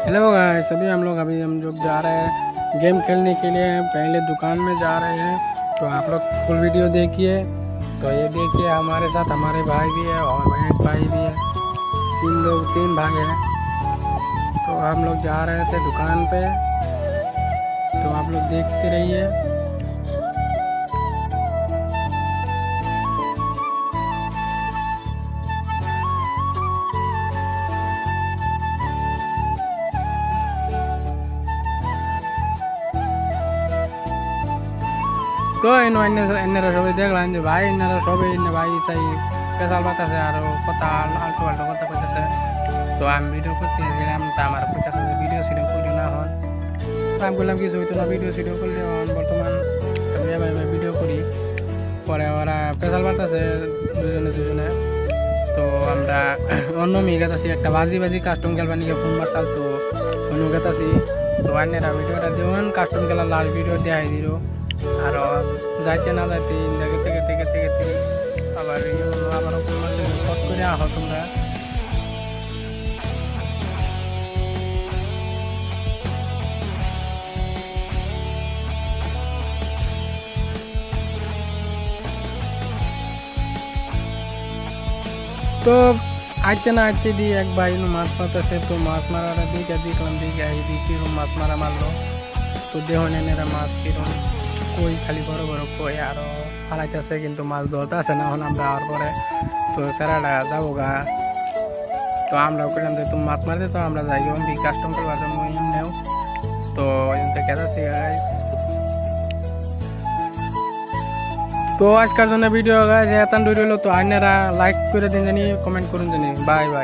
Hello guys, अभी हम लोग जा रहे हैं गेम खेलने के लिए। पहले दुकान में जा रहे हैं, तो आप लोग फुल वीडियो देखिए। तो ये देखिए, हमारे साथ हमारे भाई भी है और एक भाई भी है। तीन भाई हैं। तो हम लोग जा रहे थे दुकान पे, तो आप लोग देखते रहिए। তো এনারা সবাই দেখলাম যে ভাই, এনারা সবাই ভাই চাই পেশাল বাতাসে আরো কথা আলটু পাল্টা কথা কইতেছে। তো আমি ভিডিও করতে গেলাম, তা আমার কইতেছে যে ভিডিও সিডিও করি না হন। তো আমি বললাম কিছু হইতো না, ভিডিও সিডিও করলে হন বর্তমান আমি ভাই ভিডিও করি। পরে ওরা পেশাল বাতাসে দুজনে। তো আমরা অন্য মেয়ে গেতাছি একটা বাজি কাস্টম খেলবা নিয়ে ফোন মারসাল। তো অন্য গেতাছি, তো অন্যরা ভিডিওটা দেওয়ান কাস্টম খেলার লাস্ট ভিডিও দেখাই দিল। আর যাইতে না যাইতে থেকে আবার আবার ফট করে আহ তোমরা। তো আইতে না আইতে দিয়ে এক ভাই মাছ মারতেছে। তো মাছ মারাটা দেখলাম মাছ মারলো। তো দেহ নেনেরা মাছ কিরম কই খালি বড় বড় কই আরো ফালাইতেছে, কিন্তু মাছ ধরতে আসে না। এখন আমরা আর পরে তো সেরাটা যাবো গা। তো আমরা করলাম যে তুমি মাছ মারতে, তো আমরা যাই কাস্টম করবার জন্য এমনিও। তো গেছি গাইস। তো আজকের জন্য ভিডিও গাইস এত দূর হলো। তো আইনারা লাইক করে দিন জানি, কমেন্ট করুন জানি। Bye bye.